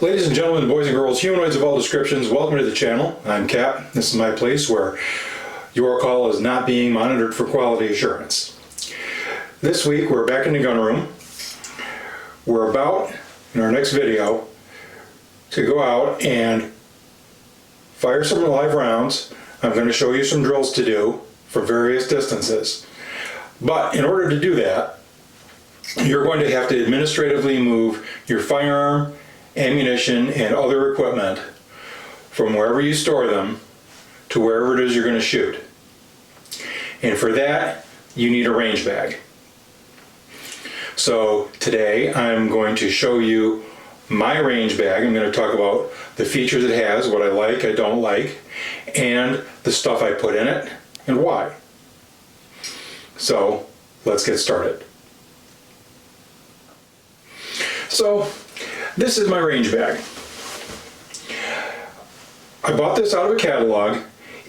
Ladies and gentlemen, boys and girls, humanoids of all descriptions, welcome to the channel. I'm Cap. This is my place where your call is not being monitored for quality assurance. This week we're back in the gun room. We're about, in our next video, to go out and fire some live rounds. I'm going to show you some drills to do for various distances. But in order to do that, you're going to have to administratively move your firearm, ammunition, and other equipment from wherever you store them to wherever it is you're going to shoot. And for that, you need a range bag. So today I'm going to show you my range bag. I'm going to talk about the features it has, what I like, I don't like, and the stuff I put in it and why. So let's get started. So this is my range bag. I bought this out of a catalog.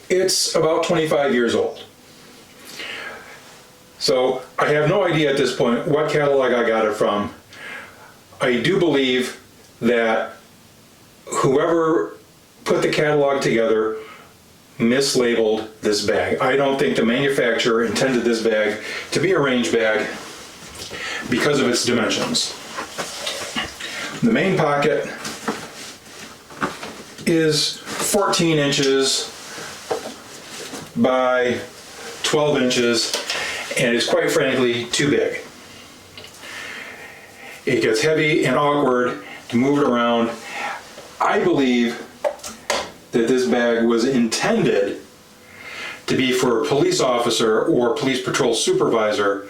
It's about 25 years old. So I have no idea at this point what catalog I got it from. I do believe that whoever put the catalog together mislabeled this bag. I don't think the manufacturer intended this bag to be a range bag because of its dimensions. The main pocket is 14 inches by 12 inches and is quite frankly too big. It gets heavy and awkward to move it around. I believe that this bag was intended to be for a police officer or police patrol supervisor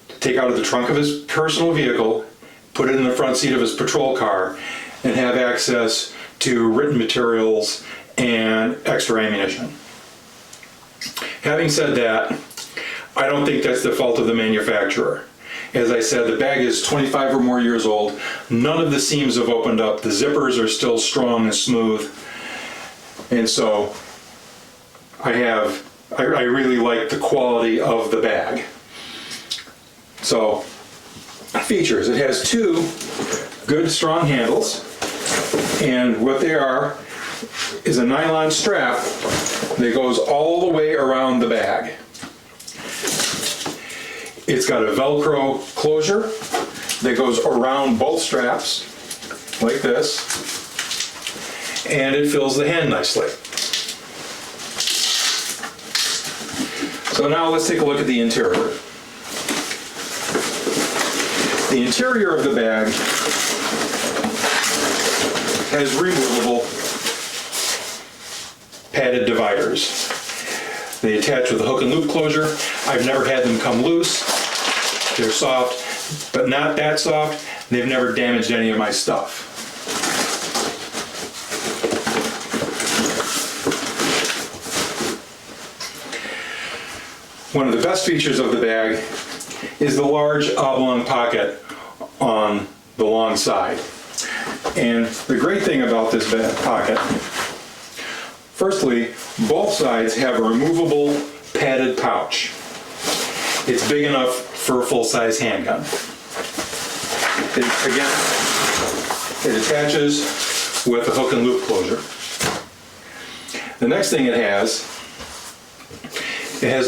to take out of the trunk of his personal vehicle, put it in the front seat of his patrol car, and have access to written materials and extra ammunition. Having said that, I don't think that's the fault of the manufacturer. As I said, the bag is 25 or more years old. None of the seams have opened up. The zippers are still strong and smooth. And so I really like the quality of the bag. So, features. It has two good strong handles, and what they are is a nylon strap that goes all the way around the bag. It's got a Velcro closure that goes around both straps like this, and it fills the hand nicely. So now let's take a look at the interior. The interior of the bag has removable padded dividers. They attach with a hook and loop closure. I've never had them come loose. They're soft, but not that soft. They've never damaged any of my stuff. One of the best features of the bag is the large oblong pocket on the long side. And the great thing about this pocket, firstly, both sides have a removable padded pouch. It's big enough for a full-size handgun. It attaches with a hook and loop closure. The next thing it has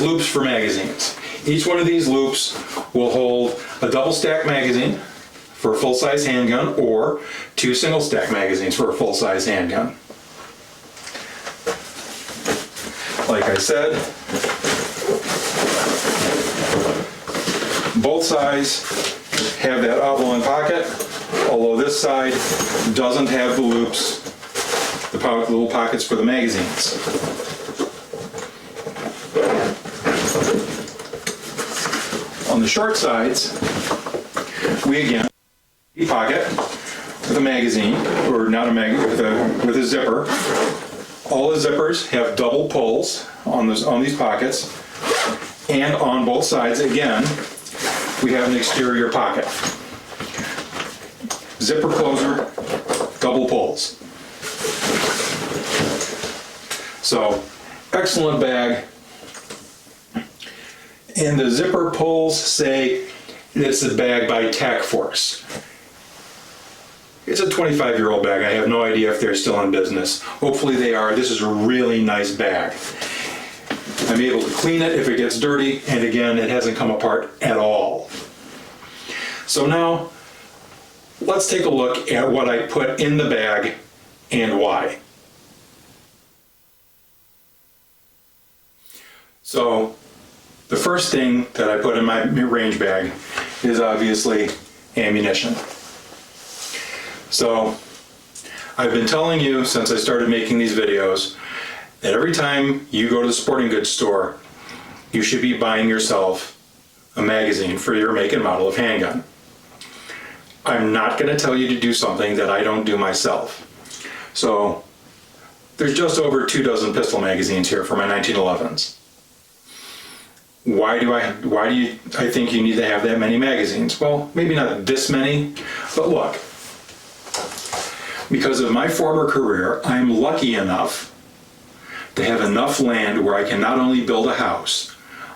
loops for magazines. Each one of these loops will hold a double stack magazine for a full-size handgun or two single stack magazines for a full-size handgun. Like I said, both sides have that oblong pocket, although this side doesn't have the loops, the little pockets for the magazines. On the short sides, we again have a pocket with a magazine, or not a magazine, with a zipper. All the zippers have double pulls on these pockets, and on both sides, again, we have an exterior pocket. Zipper closer, double pulls. So, excellent bag. And the zipper pulls say it's a bag by Tac Force. It's a 25-year-old bag. I have no idea if they're still in business. Hopefully they are. This is a really nice bag. I'm able to clean it if it gets dirty, and again, it hasn't come apart at all. So now, let's take a look at what I put in the bag and why. So, the first thing that I put in my range bag is obviously ammunition. So, I've been telling you since I started making these videos that every time you go to the sporting goods store, you should be buying yourself a magazine for your make and model of handgun. I'm not going to tell you to do something that I don't do myself. So, there's just over 24 pistol magazines here for my 1911s. Why do I think you need to have that many magazines? Well, maybe not this many, but look. Because of my former career, I'm lucky enough to have enough land where I can not only build a house,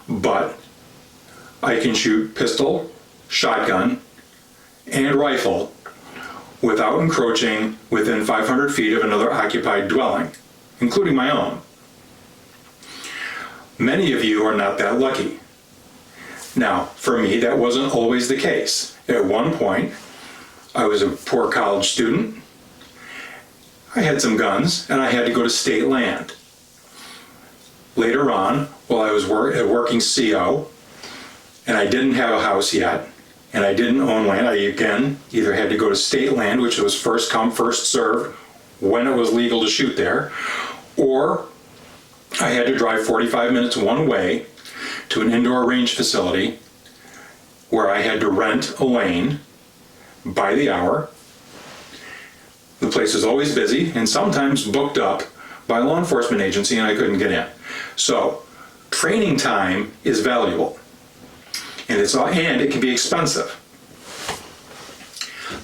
but I can shoot pistol, shotgun, and rifle without encroaching within 500 feet of another occupied dwelling, including my own. Many of you are not that lucky. Now, for me, that wasn't always the case. At one point, I was a poor college student. I had some guns, and I had to go to state land. Later on, while I was working CO, and I didn't have a house yet, and I didn't own land, I again either had to go to state land, which was first come, first served, when it was legal to shoot there, or I had to drive 45 minutes one way to an indoor range facility where I had to rent a lane by the hour. The place was always busy and sometimes booked up by a law enforcement agency, and I couldn't get in. So, training time is valuable, and it can be expensive.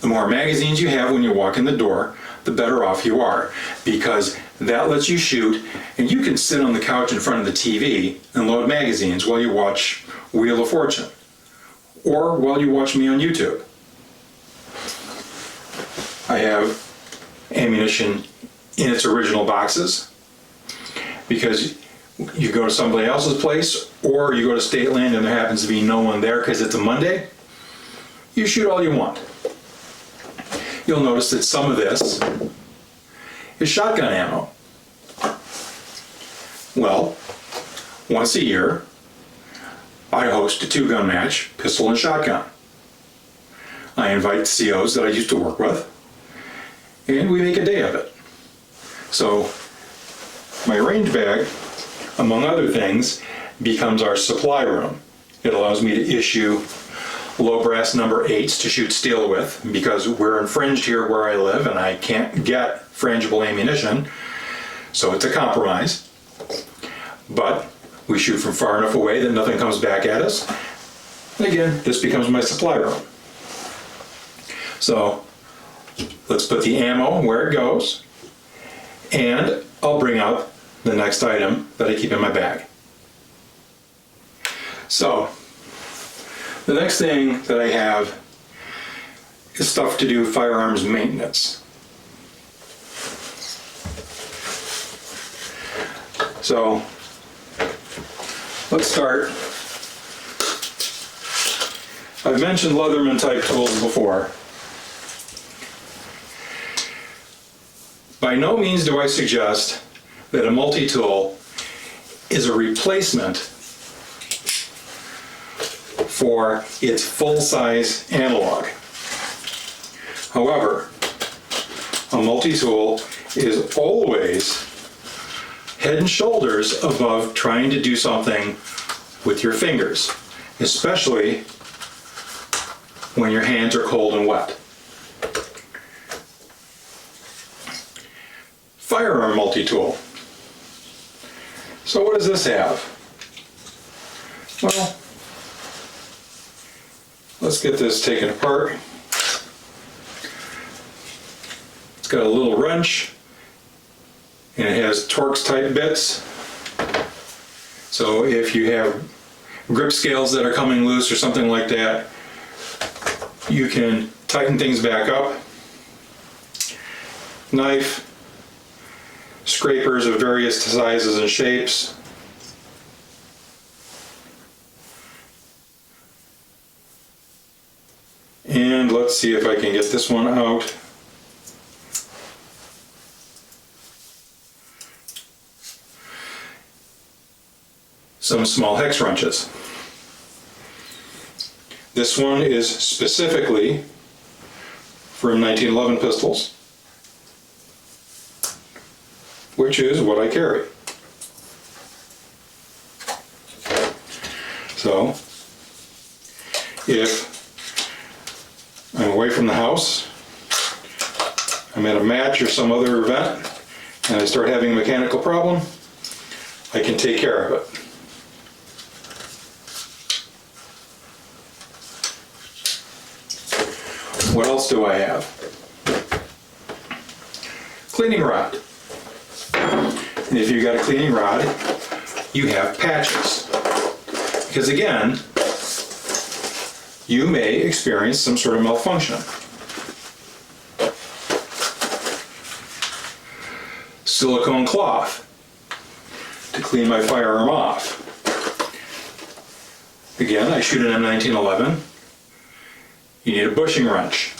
The more magazines you have when you walk in the door, the better off you are, because that lets you shoot, and you can sit on the couch in front of the TV and load magazines while you watch Wheel of Fortune, or while you watch me on YouTube. I have ammunition in its original boxes, because you go to somebody else's place, or you go to state land and there happens to be no one there because it's a Monday, you shoot all you want. You'll notice that some of this is shotgun ammo. Well, once a year, I host a 2-gun match, pistol and shotgun. I invite COs that I used to work with, and we make a day of it. So, my range bag, among other things, becomes our supply room. It allows me to issue low brass number 8s to shoot steel with, because we're infringed here where I live and I can't get frangible ammunition, so it's a compromise. But we shoot from far enough away that nothing comes back at us. And again, this becomes my supply room. So let's put the ammo where it goes, and I'll bring out the next item that I keep in my bag. So, the next thing that I have is stuff to do firearms maintenance. So, let's start. I've mentioned Leatherman type tools before. By no means do I suggest that a multi-tool is a replacement for its full-size analog. However, a multi-tool is always head and shoulders above trying to do something with your fingers, especially when your hands are cold and wet. Firearm multi-tool. So what does this have? Well, let's get this taken apart. It's got a little wrench, and it has Torx type bits. So if you have grip scales that are coming loose or something like that, you can tighten things back up. knife, scrapers of various sizes and shapes, and let's see if I can get this one out. Some small hex wrenches. This one is specifically for 1911 pistols, which is what I carry. So, if I'm away from the house, I'm at a match or some other event, and I start having a mechanical problem, I can take care of it. What else do I have? Cleaning rod. And if you've got a cleaning rod, you have patches. Because again, you may experience some sort of malfunction. Silicone cloth to clean my firearm off. Again, I shoot an M1911. You need a bushing wrench.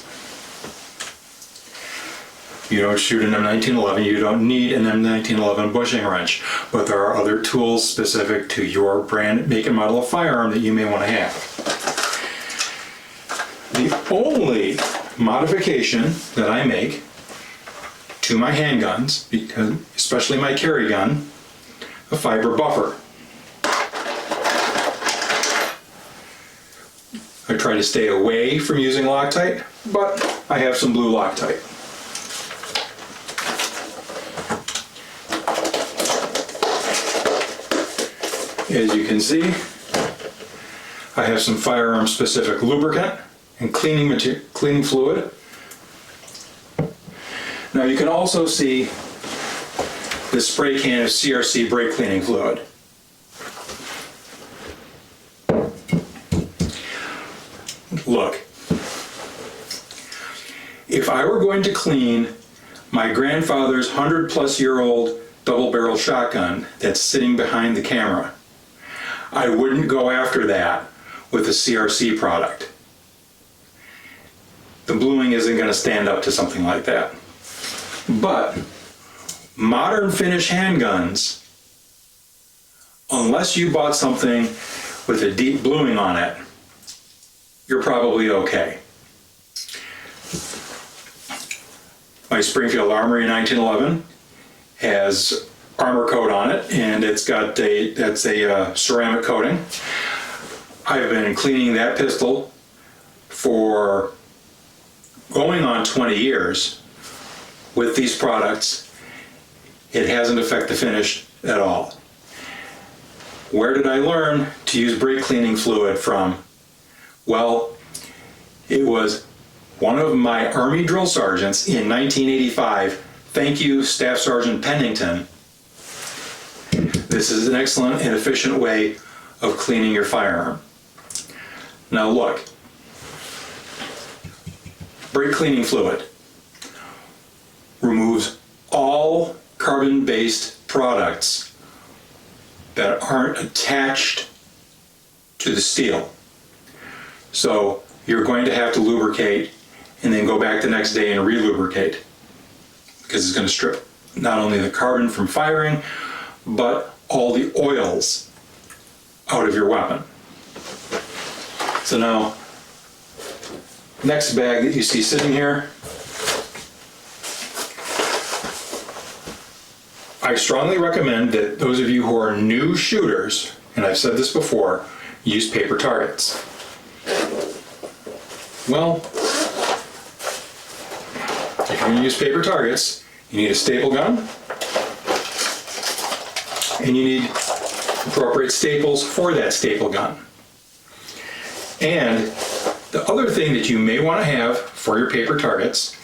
You don't shoot an M1911, you don't need an M1911 bushing wrench, but there are other tools specific to your brand, make, and model of firearm that you may want to have. The only modification that I make to my handguns, because especially my carry gun, a fiber buffer. I try to stay away from using Loctite, but I have some blue Loctite. As you can see, I have some firearm specific lubricant and cleaning fluid. Now you can also see the spray can of CRC brake cleaning fluid. Look, if I were going to clean my grandfather's 100-plus-year-old double-barrel shotgun that's sitting behind the camera, I wouldn't go after that with a CRC product. The bluing isn't going to stand up to something like that. But modern finish handguns, unless you bought something with a deep bluing on it, you're probably okay. My Springfield Armory 1911 has armor coat on it, and it's got a ceramic coating. I've been cleaning that pistol for going on 20 years with these products. It hasn't affected the finish at all. Where did I learn to use brake cleaning fluid from? Well, it was one of my Army drill sergeants in 1985. Thank you, Staff Sergeant Pennington. This is an excellent and efficient way of cleaning your firearm. Now look, brake cleaning fluid removes all carbon-based products that aren't attached to the steel. So you're going to have to lubricate and then go back the next day and re-lubricate, because it's going to strip not only the carbon from firing, but all the oils out of your weapon. So now, next bag that you see sitting here, I strongly recommend that those of you who are new shooters, and I've said this before, use paper targets. Well, if you're going to use paper targets, you need a staple gun, and you need appropriate staples for that staple gun. And the other thing that you may want to have for your paper targets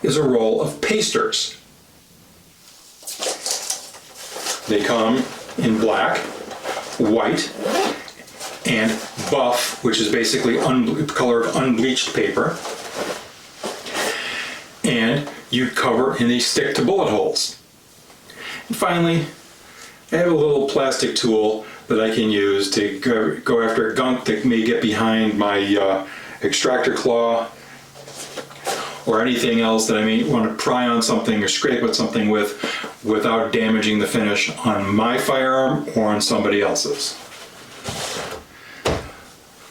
is a roll of pasters. They come in black, white, and buff, which is basically the color of unbleached paper. And you cover and they stick to bullet holes. And finally, I have a little plastic tool that I can use to go after gunk that may get behind my extractor claw or anything else that I may want to pry on something or scrape at something with without damaging the finish on my firearm or on somebody else's.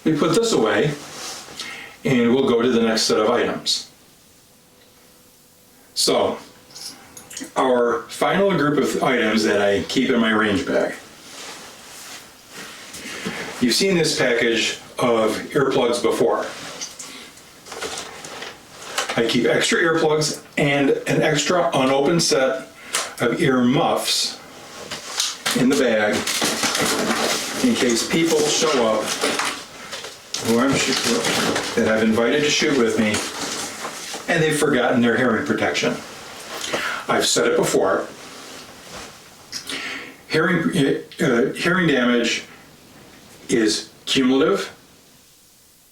We put this away and we'll go to the next set of items. So, our final group of items that I keep in my range bag. You've seen this package of earplugs before. I keep extra earplugs and an extra unopened set of ear muffs in the bag in case people show up that I've invited to shoot with me and they've forgotten their hearing protection. I've said it before. Hearing damage is cumulative.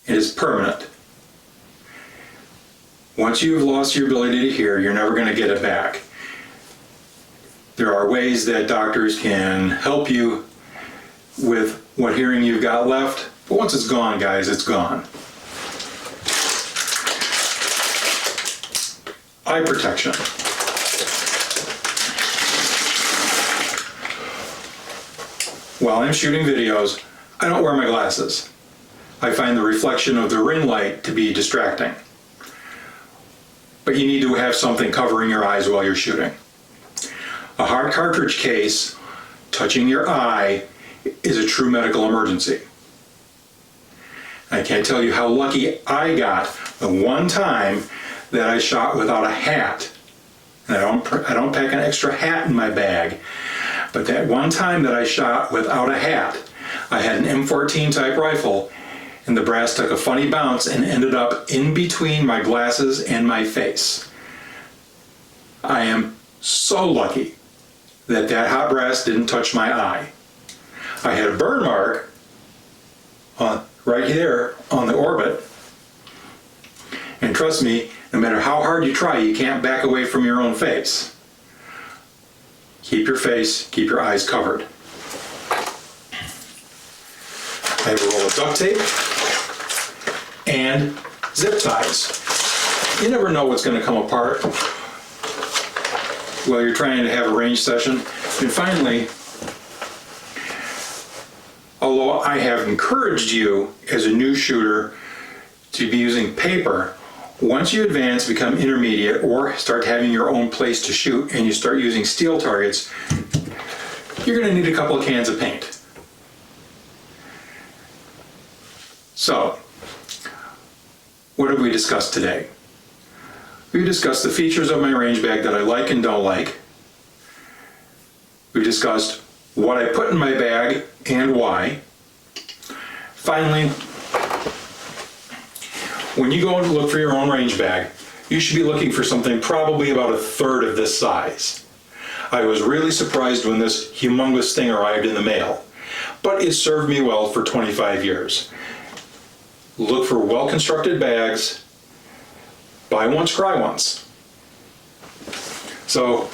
It is permanent. Once you've lost your ability to hear, you're never going to get it back. There are ways that doctors can help you with what hearing you've got left, but once it's gone, guys, it's gone. Eye protection. While I'm shooting videos, I don't wear my glasses. I find the reflection of the ring light to be distracting. But you need to have something covering your eyes while you're shooting. A hard cartridge case touching your eye is a true medical emergency. I can't tell you how lucky I got the one time that I shot without a hat. And I don't pack an extra hat in my bag, but that one time that I shot without a hat, I had an M14 type rifle and the brass took a funny bounce and ended up in between my glasses and my face. I am so lucky that that hot brass didn't touch my eye. I had a burn mark right there on the orbit, and trust me, no matter how hard you try, you can't back away from your own face. Keep your face, keep your eyes covered. I have a roll of duct tape and zip ties. You never know what's going to come apart while you're trying to have a range session. And finally, although I have encouraged you as a new shooter to be using paper, once you advance, become intermediate, or start having your own place to shoot and you start using steel targets, you're going to need a couple of cans of paint. So, what have we discussed today? We discussed the features of my range bag that I like and don't like. We discussed what I put in my bag and why. Finally, when you go and look for your own range bag, you should be looking for something probably about a third of this size. I was really surprised when this humongous thing arrived in the mail, but it served me well for 25 years. Look for well-constructed bags, buy once, cry once. So,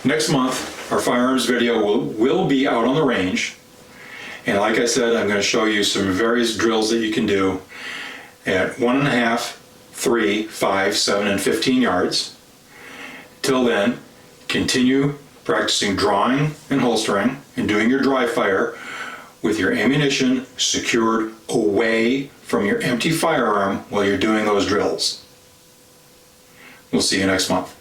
next month, our firearms video will be out on the range, and like I said, I'm going to show you some various drills that you can do at 1.5, 3, 5, 7, and 15 yards. Till then, continue practicing drawing and holstering and doing your dry fire with your ammunition secured away from your empty firearm while you're doing those drills. We'll see you next month.